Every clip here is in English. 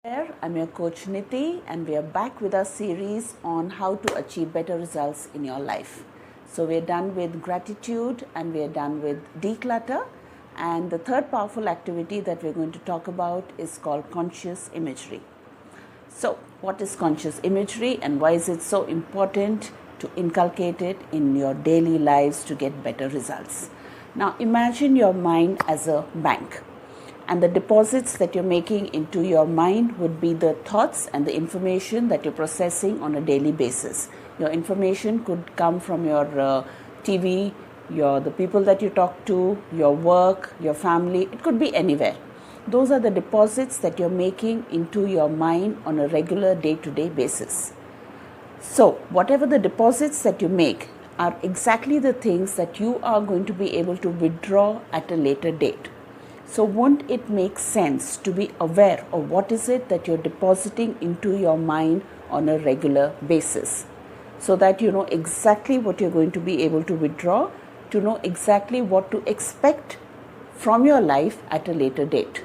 There, I'm your coach Niti, and we are back with our series on how to achieve better results in your life. So we're done with gratitude and we're done with declutter, and the third powerful activity that we're going to talk about is called conscious imagery. So what is conscious imagery and why is it so important to inculcate it in your daily lives to get better results? Now imagine your mind as a bank, and the deposits that you're making into your mind would be the thoughts and the information that you're processing on a daily basis. Your information could come from your TV, the people that you talk to, your work, your family. It could be anywhere. Those are the deposits that you're making into your mind on a regular day-to-day basis. So whatever the deposits that you make are exactly the things that you are going to be able to withdraw at a later date. So won't it make sense to be aware of what is it that you're depositing into your mind on a regular basis, so that you know exactly what you're going to be able to withdraw, to know exactly what to expect from your life at a later date,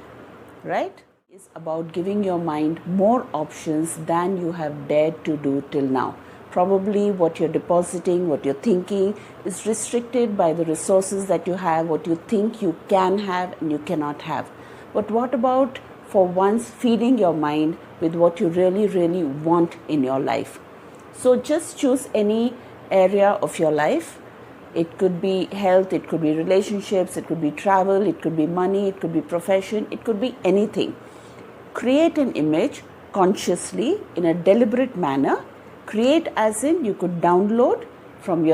right? It's about giving your mind more options than you have dared to do till now. Probably what you're depositing, what you're thinking is restricted by the resources that you have, what you think you can have and you cannot have. But what about for once feeding your mind with what you really, really want in your life? So just choose any area of your life. It could be health, it could be relationships, it could be travel, it could be money, it could be profession, it could be anything. Create an image consciously in a deliberate manner. Create as in you could download from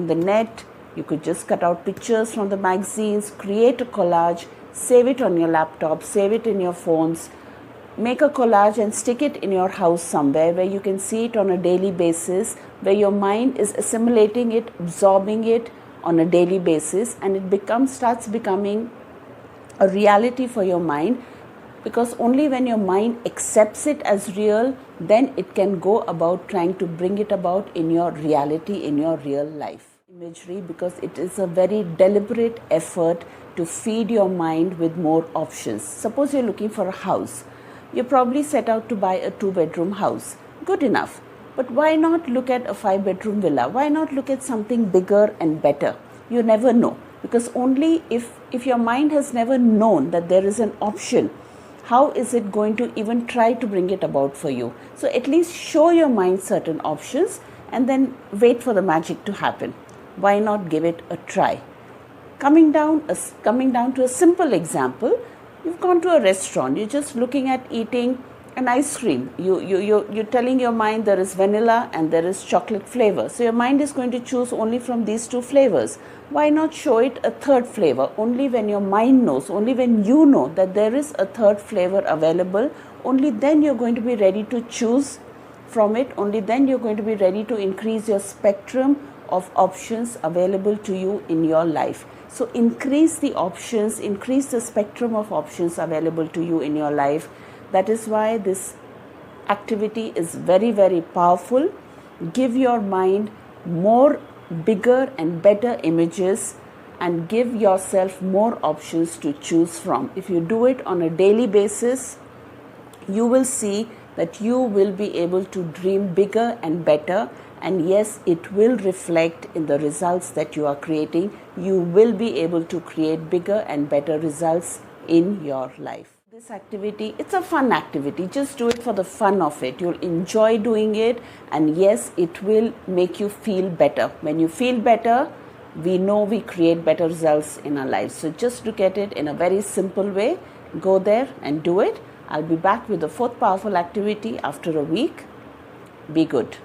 the net, you could just cut out pictures from the magazines, create a collage, save it on your laptop, save it in your phones, make a collage and stick it in your house somewhere where you can see it on a daily basis, where your mind is assimilating it, absorbing it on a daily basis, and it starts becoming a reality for your mind. Because only when your mind accepts it as real, then it can go about trying to bring it about in your reality, in your real life. Imagery, because it is a very deliberate effort to feed your mind with more options. Suppose you're looking for a house. You probably set out to buy a 2-bedroom house. Good enough. But why not look at a 5-bedroom villa? Why not look at something bigger and better? You never know. Because only if your mind has never known that there is an option, how is it going to even try to bring it about for you? So at least show your mind certain options and then wait for the magic to happen. Why not give it a try? Coming down to a simple example, you've gone to a restaurant, you're just looking at eating an ice cream. You're telling your mind there is vanilla and there is chocolate flavor. So your mind is going to choose only from these 2 flavors. Why not show it a third flavor? Only when your mind knows, only when you know that there is a third flavor available, only then you're going to be ready to choose from it. Only then you're going to be ready to increase your spectrum of options available to you in your life. So increase the options, increase the spectrum of options available to you in your life. That is why this activity is very, very powerful. Give your mind more bigger and better images and give yourself more options to choose from. If you do it on a daily basis, you will see that you will be able to dream bigger and better. And yes, it will reflect in the results that you are creating. You will be able to create bigger and better results in your life. This activity, it's a fun activity. Just do it for the fun of it. You'll enjoy doing it, and yes, it will make you feel better. When you feel better, we know we create better results in our lives. So just look at it in a very simple way. Go there and do it. I'll be back with the 4th powerful activity after a week. Be good.